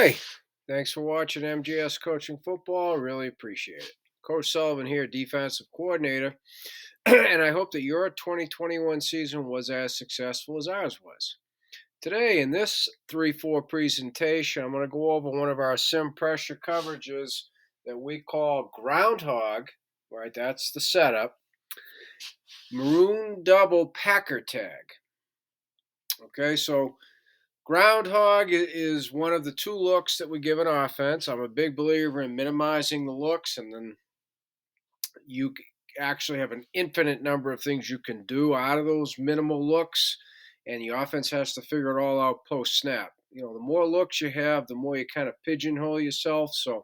Hey, thanks for watching MGS Coaching Football. Really appreciate it. Coach Sullivan here, defensive coordinator, and I hope that your 2021 season was as successful as ours was. Today, in this 3-4 presentation, I'm going to go over one of our sim pressure coverages that we call Groundhog, right? That's the setup. Maroon double Packer tag. Okay, so Groundhog is one of the two looks that we give an offense. I'm a big believer in minimizing the looks, and then you actually have an infinite number of things you can do out of those minimal looks, and the offense has to figure it all out post snap. You know, the more looks you have, the more you kind of pigeonhole yourself. So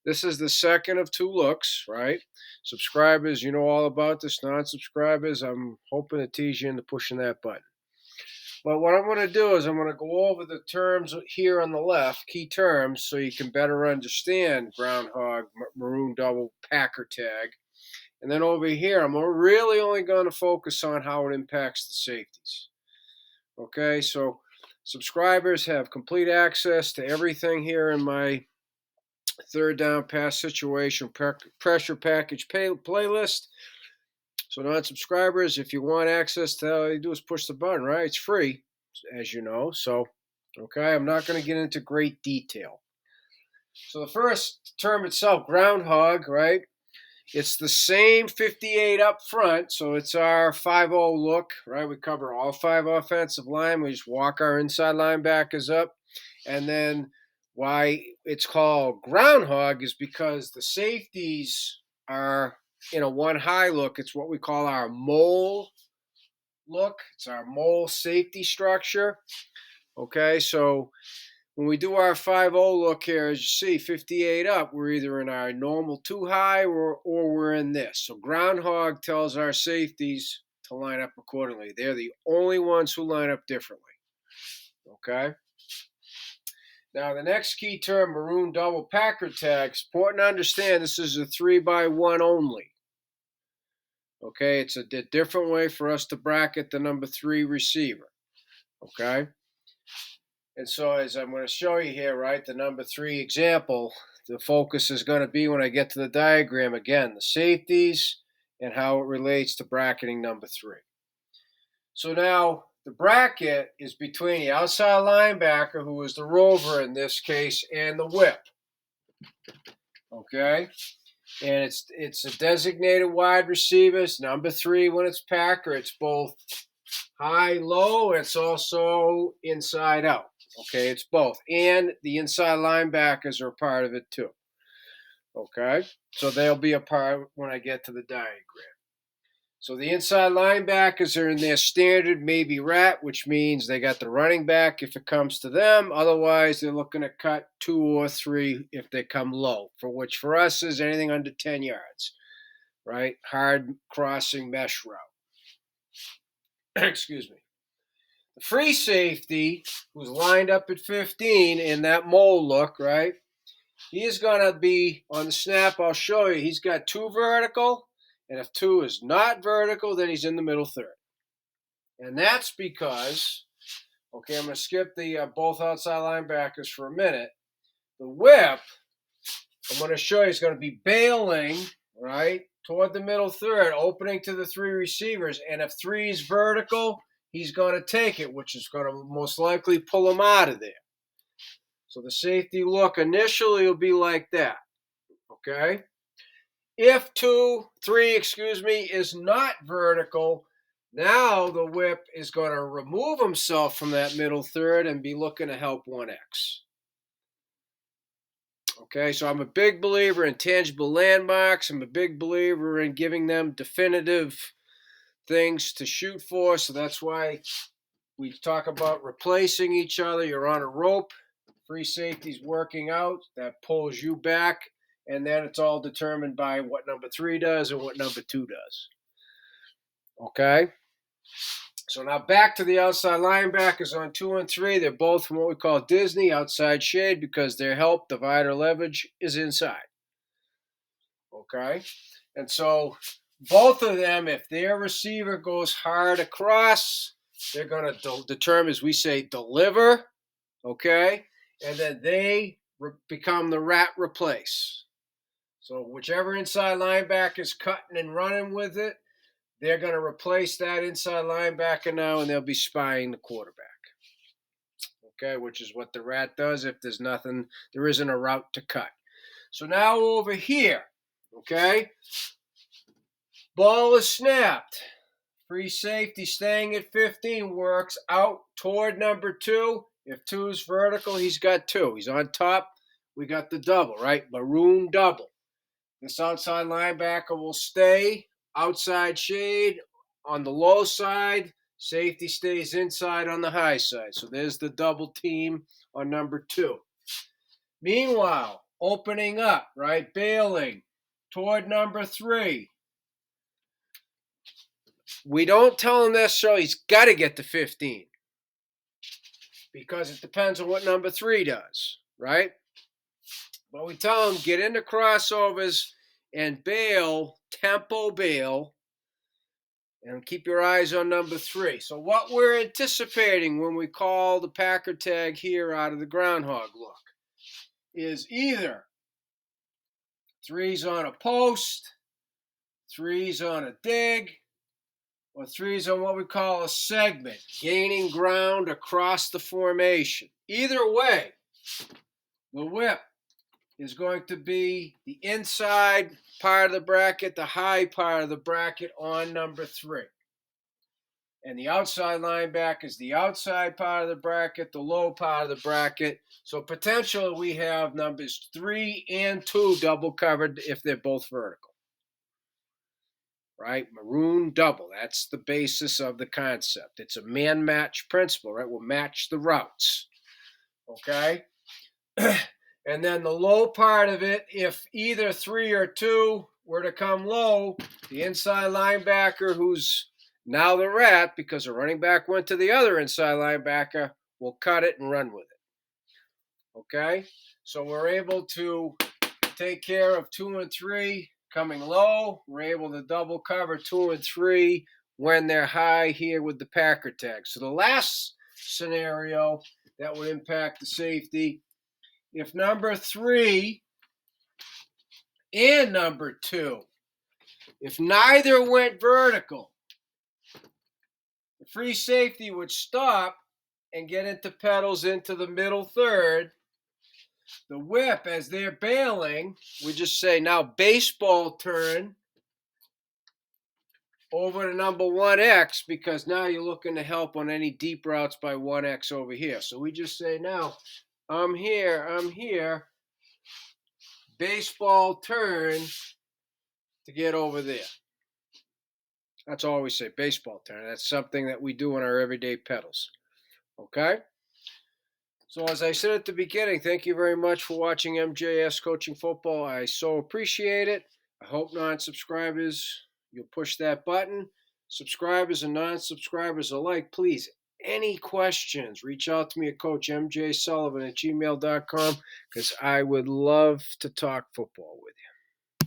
this is the second of two looks, right? Subscribers, you know all about this. Non-subscribers, I'm hoping to tease you into pushing that button. But what I'm going to do is I'm going to go over the terms here on the left, key terms, so you can better understand Groundhog, Maroon double, Packer tag. And then over here, I'm really only going to focus on how it impacts the safeties. Okay, so subscribers have complete access to everything here in my third down pass situation pressure package playlist. So non-subscribers, if you want access to that, all you do is push the button, right? It's free, as you know. So, okay, I'm not going to get into great detail. So the first term itself, Groundhog, right? It's the same 58 up front, so it's our 5-0 look, right? We cover all 5 offensive line. We just walk our inside linebackers up. And then why it's called Groundhog is because the safeties are in a one high look. It's what we call our mole look. It's our mole safety structure. Okay, so when we do our 5-0 look here, as you see, 58 up, we're either in our normal 2 high or we're in this. So Groundhog tells our safeties to line up accordingly. They're the only ones who line up differently. Okay? Now, the next key term, Maroon double Packer tag, it's important to understand this is a 3-by-1 only. Okay, it's a different way for us to bracket the number 3 receiver. Okay? And so as I'm going to show you here, right, the number 3 example, the focus is going to be when I get to the diagram, again, the safeties and how it relates to bracketing number 3. So now the bracket is between the outside linebacker, who is the rover in this case, and the whip. Okay? And it's a designated wide receiver. It's number 3 when it's Packer. It's both high, low. It's also inside out. Okay, it's both. And the inside linebackers are a part of it too. Okay, so they'll be a part when I get to the diagram. So the inside linebackers are in their standard maybe rat, which means they got the running back if it comes to them. Otherwise, they're looking to cut 2 or 3 if they come low, for which for us is anything under 10 yards, right? Hard crossing mesh route. Excuse me. The free safety, who's lined up at 15 in that mole look, right? He is going to be, on the snap, I'll show you, he's got 2 vertical, and if 2 is not vertical, then he's in the middle third. And that's because, okay, I'm going to skip the both outside linebackers for a minute. The whip, I'm going to show you, is going to be bailing, right, toward the middle third, opening to the 3 receivers. And if 3 is vertical, he's going to take it, which is going to most likely pull him out of there. So the safety look initially will be like that, okay? If 3 is not vertical, now the whip is going to remove himself from that middle third and be looking to help 1X. Okay, so I'm a big believer in tangible landmarks. I'm a big believer in giving them definitive things to shoot for. So that's why we talk about replacing each other. You're on a rope. Free safety's working out. That pulls you back. And then it's all determined by what number 3 does and what number 2 does. Okay? So now back to the outside linebackers on 2 and 3. They're both from what we call Disney, outside shade, because their help, divider leverage, is inside. Okay? And so both of them, if their receiver goes hard across, they're going to determine, as we say, deliver. Okay? and then they become the rat replace. So whichever inside linebacker is cutting and running with it, they're going to replace that inside linebacker now, and they'll be spying the quarterback. Okay, which is what the rat does if there isn't a route to cut. So now over here, okay, ball is snapped. Free safety staying at 15 works out toward number 2. If 2 is vertical, he's got 2. He's on top. We got the double, right? Maroon double. This outside linebacker will stay outside shade on the low side. Safety stays inside on the high side. So there's the double team on number 2. Meanwhile, opening up, right? Bailing toward number 3. We don't tell him necessarily he's got to get to 15 because it depends on what number 3 does, right? But we tell him get into crossovers and bail, tempo bail, and keep your eyes on number 3. So what we're anticipating when we call the Packer tag here out of the Groundhog look is either 3's on a post, 3's on a dig, or 3's on what we call a segment, gaining ground across the formation. Either way, the whip is going to be the inside part of the bracket, the high part of the bracket on number 3. And the outside linebacker is the outside part of the bracket, the low part of the bracket. So potentially we have numbers 3 and 2 double covered if they're both vertical. Right? Maroon double. That's the basis of the concept. It's a man match principle, right? We'll match the routes. Okay? And then the low part of it, if either 3 or 2 were to come low, the inside linebacker, who's now the rat because the running back went to the other inside linebacker, will cut it and run with it. Okay? So we're able to take care of 2 and 3 coming low. We're able to double cover 2 and 3 when they're high here with the Packer tag. So the last scenario that would impact the safety, if number 3 and number 2, if neither went vertical, the free safety would stop and get into pedals into the middle third. The whip, as they're bailing, we just say, now baseball turn over to number 1X because now you're looking to help on any deep routes by 1X over here. So we just say, now, I'm here, baseball turn to get over there. That's all we say, baseball turn. That's something that we do in our everyday pedals. Okay? So as I said at the beginning, thank you very much for watching MJS Coaching Football. I so appreciate it. I hope non-subscribers, you'll push that button. Subscribers and non-subscribers alike, please, any questions, reach out to me at CoachMJSullivan@gmail.com because I would love to talk football with you.